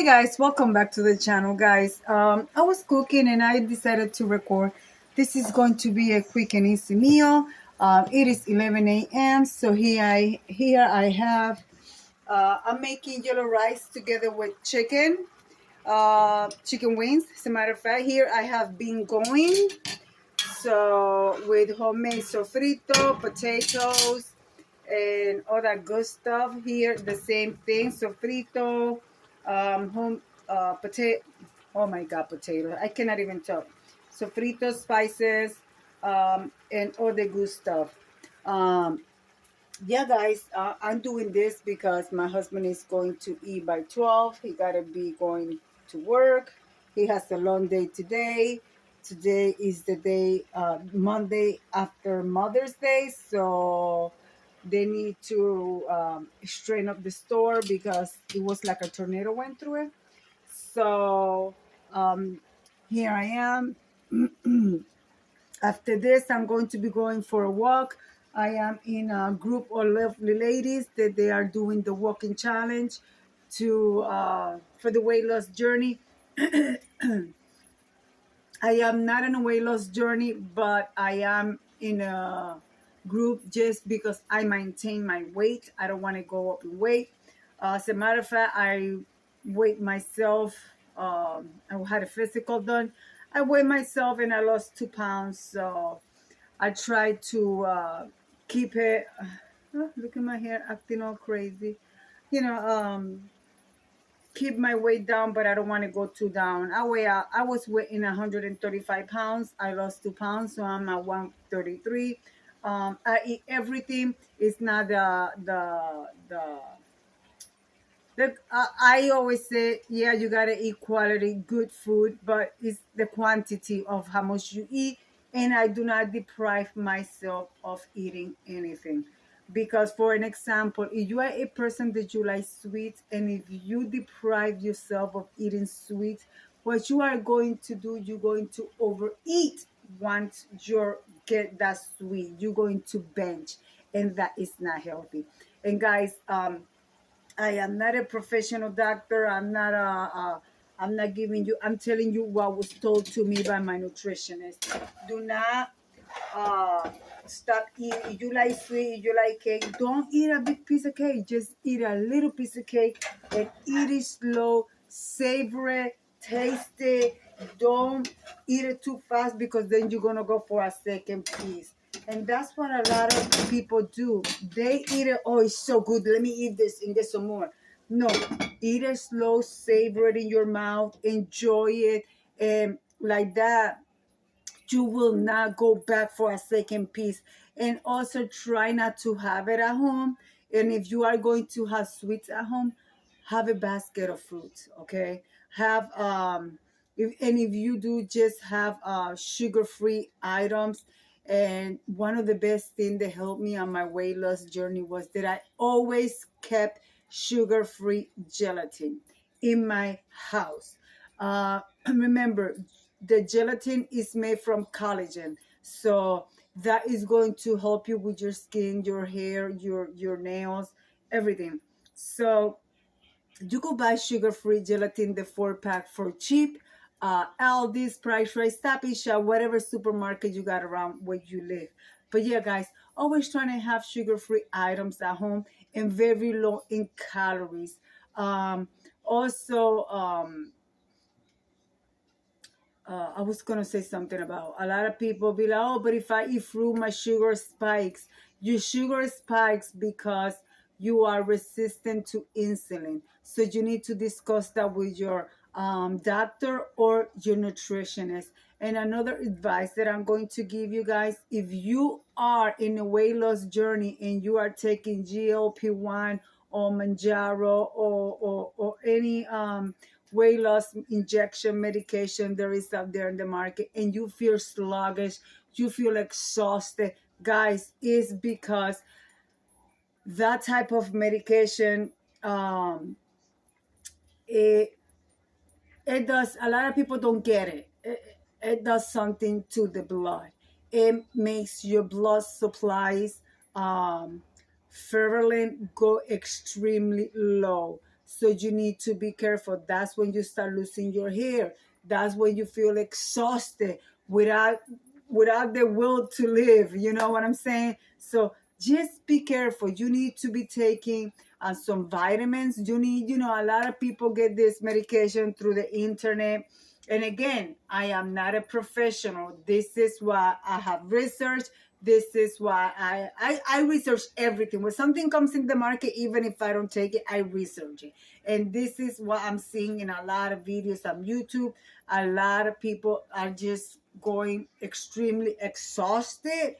Hey guys, welcome back to the channel, guys. I was cooking and I decided to record. This is going to be a quick and easy meal. It is 11 a.m. So here I have I'm making yellow rice together with chicken wings. As a matter of fact, here I have been going so with homemade sofrito, potatoes, and all that good stuff. Here the same thing, sofrito, home potato. Oh my god, potato! I cannot even talk. Sofrito, spices, and all the good stuff. Um, yeah, guys, I'm doing this because my husband is going to eat by 12. He gotta be going to work. He has a long day today. Today is the day, Monday after Mother's Day, so they need to straighten up the store because it was like a tornado went through it. So um, here I am. After this, I'm going to be going for a walk. I am in a group of lovely ladies that they are doing the walking challenge to for the weight loss journey. I am not on a weight loss journey, but I am in a group just because I maintain my weight. I don't want to go up in weight. As a matter of fact, I weighed myself. I had a physical done. I weighed myself and I lost 2 pounds. So I try to keep it. Oh, look at my hair acting all crazy. You know, keep my weight down, but I don't want to go too down. I was weighing 135 pounds. I lost 2 pounds, so I'm at 133. I eat everything. It's not I always say, yeah, you gotta eat quality, good food, but it's the quantity of how much you eat. And I do not deprive myself of eating anything. Because, for an example, if you are a person that you like sweets, and if you deprive yourself of eating sweets, what you are going to do, you're going to overeat once you get that sweet. You're going to binge, and that is not healthy. And guys, I am not a professional doctor. I'm not giving you, I'm telling you what was told to me by my nutritionist. Do not stop eating. If you like sweet, if you like cake, don't eat a big piece of cake. Just eat a little piece of cake and eat it slow, savor it, taste it. Don't eat it too fast because then you're going to go for a second piece. And that's what a lot of people do. They eat it, oh, it's so good. Let me eat this and get some more. No, eat it slow, savor it in your mouth, enjoy it. And like that, you will not go back for a second piece. And also try not to have it at home. And if you are going to have sweets at home, have a basket of fruits, okay? Have if you do, just have sugar-free items. And one of the best things that helped me on my weight loss journey was that I always kept sugar-free gelatin in my house. Remember, the gelatin is made from collagen, so that is going to help you with your skin, your hair, your nails, everything. So you could buy sugar-free gelatin, the 4-pack for cheap. Aldi's, Price Right, Stop and Shop, whatever supermarket you got around where you live. But yeah, guys, always trying to have sugar-free items at home and very low in calories. Also, I was gonna say something about a lot of people be like, oh, but if I eat fruit, my sugar spikes. Your sugar spikes because you are resistant to insulin. So you need to discuss that with your doctor or your nutritionist. And another advice that I'm going to give you guys, if you are in a weight loss journey and you are taking GLP-1 or Manjaro or any weight loss injection medication there is out there in the market, and you feel sluggish, you feel exhausted, guys, is because that type of medication, it it does, a lot of people don't get it. It does something to the blood. It makes your blood supplies, ferritin, go extremely low. So you need to be careful. That's when you start losing your hair. That's when you feel exhausted without the will to live. You know what I'm saying? So just be careful. You need to be taking some vitamins. You need, a lot of people get this medication through the internet. And again, I am not a professional. This is why I have researched. This is why I research everything. When something comes in the market, even if I don't take it, I research it. And this is what I'm seeing in a lot of videos on YouTube. A lot of people are just going extremely exhausted.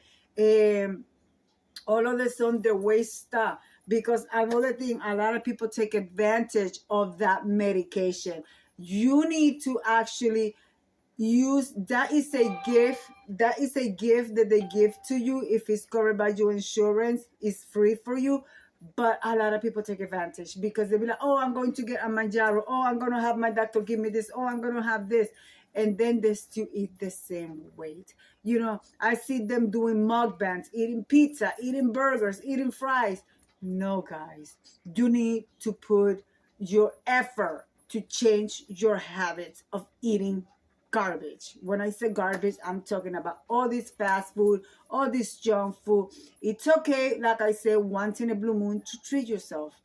All of a sudden their weight stop. Because another thing, a lot of people take advantage of that medication. You need to actually use that. Is a gift. That is a gift that they give to you. If it's covered by your insurance, it's free for you. But a lot of people take advantage because they be like, oh, I'm going to get a Manjaro. Oh, I'm going to have my doctor give me this. Oh, I'm going to have this. And then they still eat the same weight. I see them doing mukbangs, eating pizza, eating burgers, eating fries. No, guys, you need to put your effort to change your habits of eating garbage. When I say garbage, I'm talking about all this fast food, all this junk food. It's okay, like I said, once in a blue moon to treat yourself,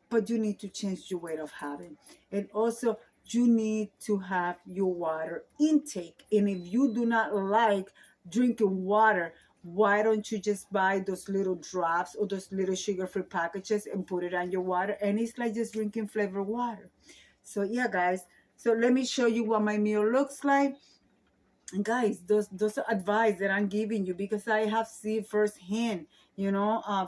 but you need to change your way of having. And also, you need to have your water intake. And if you do not like drinking water, why don't you just buy those little drops or those little sugar-free packages and put it on your water? And it's like just drinking flavored water. So yeah, guys. So let me show you what my meal looks like. And guys, those are advice that I'm giving you because I have seen firsthand,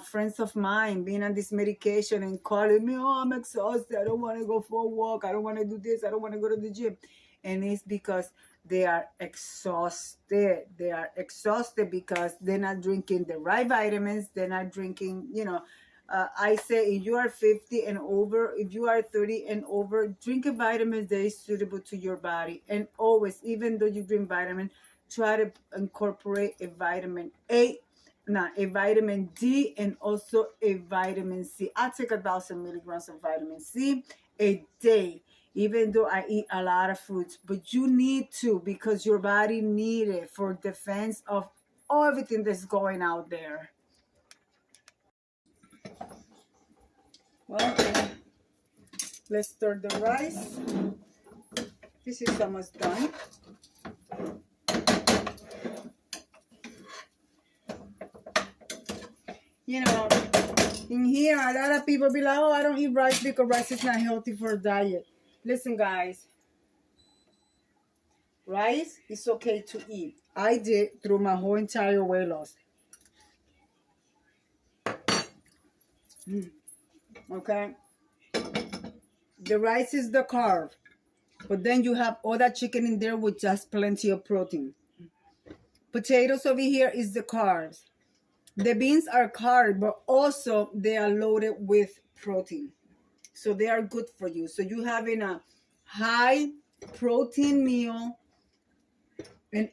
friends of mine being on this medication and calling me, oh, I'm exhausted. I don't want to go for a walk. I don't want to do this. I don't want to go to the gym. And it's because they are exhausted. They are exhausted because they're not drinking the right vitamins. They're not drinking, I say if you are 50 and over, if you are 30 and over, drink a vitamin that is suitable to your body. And always, even though you drink vitamin, try to incorporate a vitamin a vitamin D, and also a vitamin C. I take 1,000 milligrams of vitamin C a day, even though I eat a lot of fruits. But you need to, because your body needs it for defense of everything that's going out there. Well, okay. Let's stir the rice. This is almost done. In here, a lot of people be like, oh, I don't eat rice because rice is not healthy for a diet. Listen, guys. Rice is okay to eat. I did through my whole entire weight loss. Okay? The rice is the carb. But then you have all that chicken in there with just plenty of protein. Potatoes over here is the carbs. The beans are carb, but also they are loaded with protein. So they are good for you. So you having a high protein meal and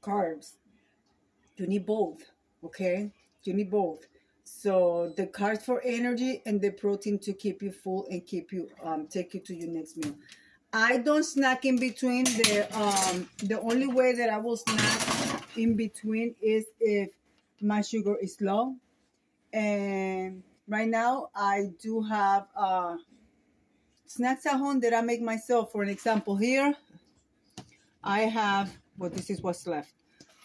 carbs. You need both, okay? You need both. So the carbs for energy and the protein to keep you full and keep you take you to your next meal. I don't snack in between. The only way that I will snack in between is if my sugar is low. And right now I do have snacks at home that I make myself. For an example, here I have, well, this is what's left.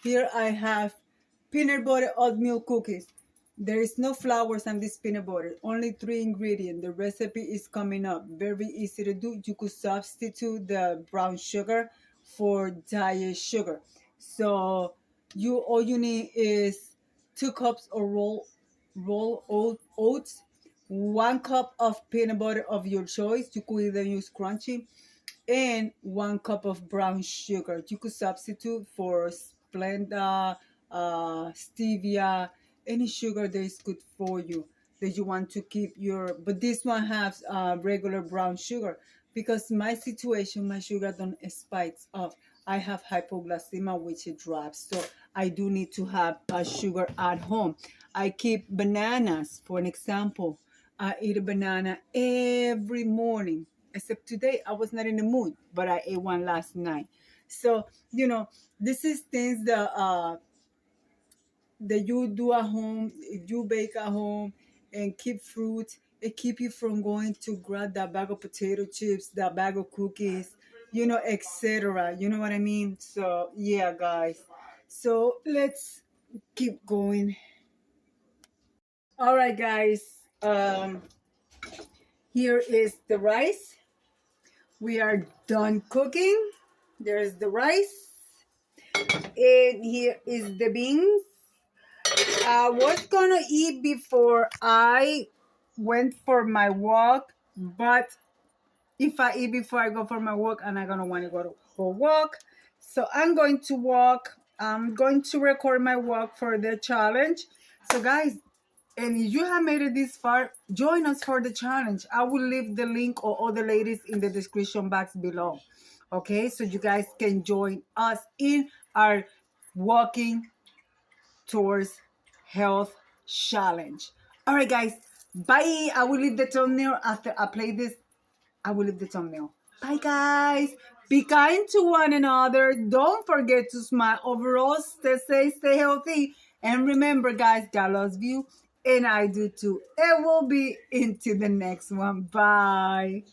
Here I have peanut butter oatmeal cookies. There is no flours on this peanut butter, only 3 ingredients. The recipe is coming up. Very easy to do. You could substitute the brown sugar for diet sugar. So all you need is 2 cups of roll oats, 1 cup of peanut butter of your choice. You could either use crunchy, and 1 cup of brown sugar. You could substitute for Splenda, stevia, any sugar that is good for you that you want to keep but this one has regular brown sugar because my situation, my sugar don't spikes up. I have hypoglycemia, which it drops. So I do need to have sugar at home. I keep bananas, for an example. I eat a banana every morning. Except today, I was not in the mood, but I ate one last night. So, this is things that you do at home, you bake at home, and keep fruit. It keep you from going to grab that bag of potato chips, that bag of cookies, etc. You know what I mean? So yeah, guys. So let's keep going. All right, guys. Here is the rice. We are done cooking. There's the rice. And here is the beans. I was gonna eat before I went for my walk, but if I eat before I go for my walk, I'm not gonna want to go for walk. So I'm going to walk. I'm going to record my walk for the challenge. So guys, and if you have made it this far, join us for the challenge. I will leave the link or other ladies in the description box below. Okay, so you guys can join us in our walking towards health challenge. All right, guys. Bye. I will leave the thumbnail after I play this. I will leave the thumbnail. Bye, guys. Be kind to one another. Don't forget to smile. Overall, stay safe, stay healthy. And remember, guys, God loves you. And I do too. And we'll be into the next one. Bye.